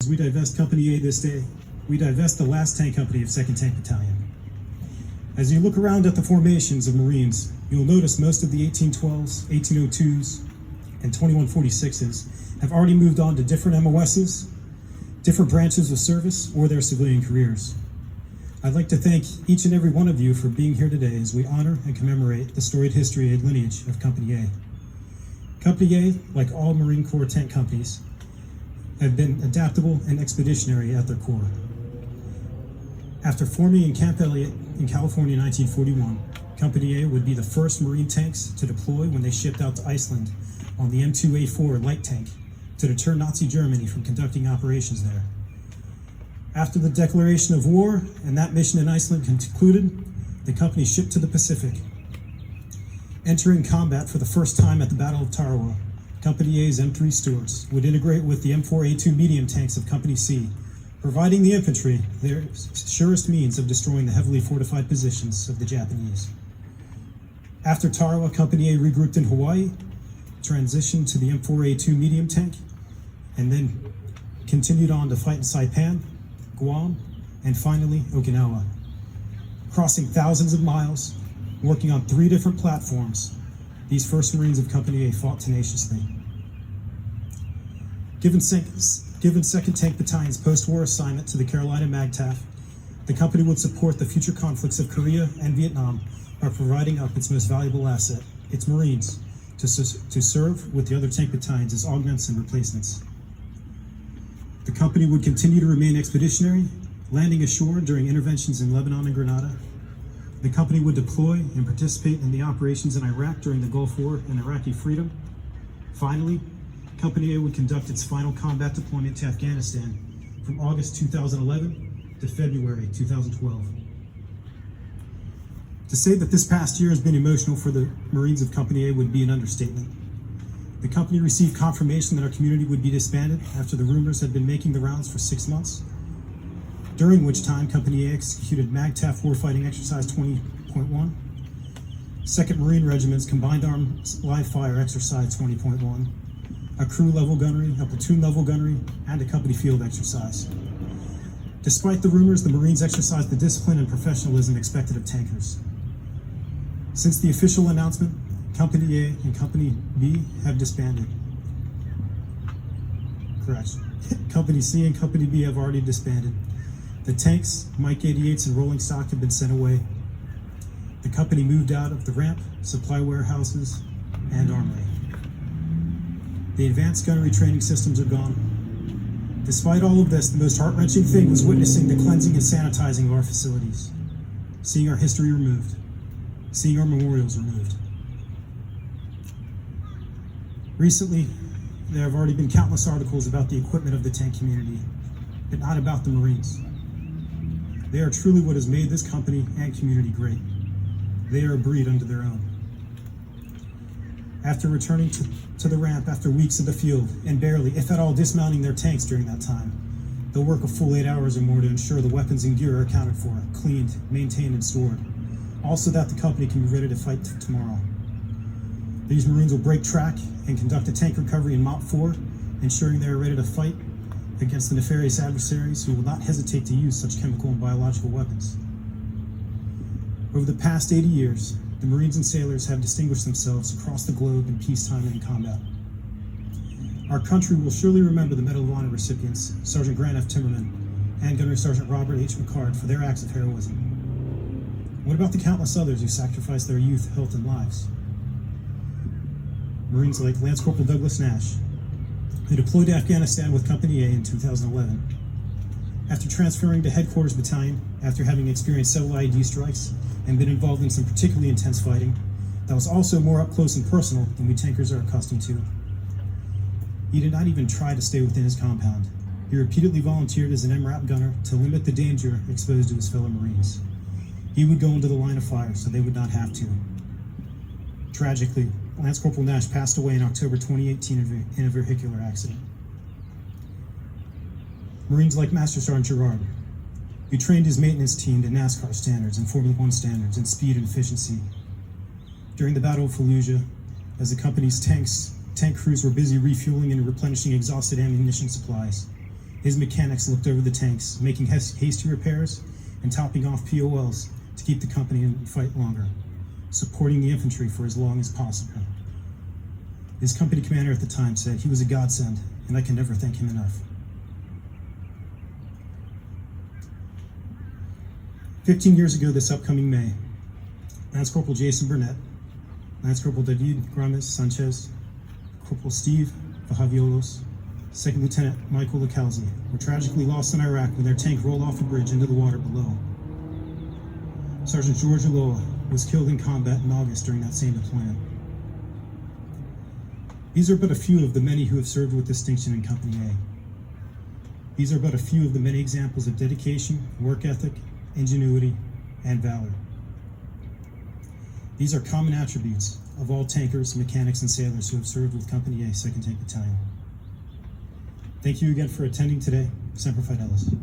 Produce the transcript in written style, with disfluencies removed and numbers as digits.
As we divest Company A this day, we divest the last tank company of 2nd Tank Battalion. As you look around at the formations of Marines, you'll notice most of the 1812s, 1802s, and 2146s have already moved on to different MOSs, different branches of service, or their civilian careers. I'd like to thank each and every one of you for being here today as we honor and commemorate the storied history and lineage of Company A. Company A, like all Marine Corps tank companies, have been adaptable and expeditionary at their core. After forming in Camp Elliott in California in 1941, Company A would be the first Marine tanks to deploy when they shipped out to Iceland on the M2A4 light tank to deter Nazi Germany from conducting operations there. After the declaration of war and that mission in Iceland concluded, the company shipped to the Pacific. Entering combat for the first time at the Battle of Tarawa, Company A's M3 Stuarts would integrate with the M4A2 medium tanks of Company C, providing the infantry their surest means of destroying the heavily fortified positions of the Japanese. After Tarawa, Company A regrouped in Hawaii, transitioned to the M4A2 medium tank, and then continued on to fight in Saipan, Guam, and finally Okinawa. Crossing thousands of miles, working on 3 different platforms, these first Marines of Company A fought tenaciously. Given 2nd Tank Battalion's post-war assignment to the Carolina MAGTF, the company would support the future conflicts of Korea and Vietnam by providing up its most valuable asset, its Marines, to serve with the other tank battalions as augments and replacements. The company would continue to remain expeditionary, landing ashore during interventions in Lebanon and Grenada. The company would deploy and participate in the operations in Iraq during the Gulf War and Iraqi freedom. Finally, Company A would conduct its final combat deployment to Afghanistan from August 2011 to February 2012. To say that this past year has been emotional for the Marines of Company A would be an understatement. The company received confirmation that our community would be disbanded after the rumors had been making the rounds for 6 months, during which time Company A executed MAGTF Warfighting Exercise 20.1, 2nd Marine Regiment's Combined Arms Live Fire Exercise 20.1, a crew level gunnery, a platoon level gunnery, and a company field exercise. Despite the rumors, the Marines exercised the discipline and professionalism expected of tankers. Since the official announcement, Company A and Company B have disbanded. Correction. Company C and Company B have already disbanded. The tanks, Mike 88s, and rolling stock have been sent away. The company moved out of the ramp, supply warehouses, and armory. The advanced gunnery training systems are gone. Despite all of this, the most heart-wrenching thing was witnessing the cleansing and sanitizing of our facilities, seeing our history removed, seeing our memorials removed. Recently, there have already been countless articles about the equipment of the tank community, but not about the Marines. They are truly what has made this company and community great. They are a breed unto their own. After returning to the ramp after weeks in the field, and barely, if at all, dismounting their tanks during that time, they'll work a full 8 hours or more to ensure the weapons and gear are accounted for, cleaned, maintained, and stored. Also that the company can be ready to fight tomorrow. These Marines will break track and conduct a tank recovery in MOP 4, ensuring they are ready to fight against the nefarious adversaries who will not hesitate to use such chemical and biological weapons. Over the past 80 years, the Marines and sailors have distinguished themselves across the globe in peacetime and in combat. Our country will surely remember the Medal of Honor recipients, Sergeant Grant F. Timmerman and Gunnery Sergeant Robert H. McCard, for their acts of heroism. What about the countless others who sacrificed their youth, health, and lives? Marines like Lance Corporal Douglas Nash, who deployed to Afghanistan with Company A in 2011. After transferring to Headquarters Battalion, after having experienced several IED strikes and been involved in some particularly intense fighting that was also more up close and personal than we tankers are accustomed to, he did not even try to stay within his compound. He repeatedly volunteered as an MRAP gunner to limit the danger exposed to his fellow Marines. He would go into the line of fire so they would not have to. Tragically, Lance Corporal Nash passed away in October 2018 in a vehicular accident. Marines like Master Sergeant Gerard, who trained his maintenance team to NASCAR standards and Formula One standards in speed and efficiency. During the Battle of Fallujah, as the company's tank crews were busy refueling and replenishing exhausted ammunition supplies, His mechanics looked over the tanks, making hasty repairs and topping off POLs to keep the company in the fight longer, supporting the infantry for as long as possible. His company commander at the time said he was a godsend, and I can never thank him enough. 15 years ago this upcoming May, Lance Corporal Jason Burnett, Lance Corporal David Grames Sanchez, Corporal Steve Vahaviolos, Second Lieutenant Michael Lacalzi were tragically lost in Iraq when their tank rolled off a bridge into the water below. Sergeant George Ulloa was killed in combat in August during that same deployment. These are but a few of the many who have served with distinction in Company A. These are but a few of the many examples of dedication, work ethic, ingenuity, and valor. These are common attributes of all tankers, mechanics, and sailors who have served with Company A, 2nd Tank Battalion. Thank you again for attending today. Semper Fidelis.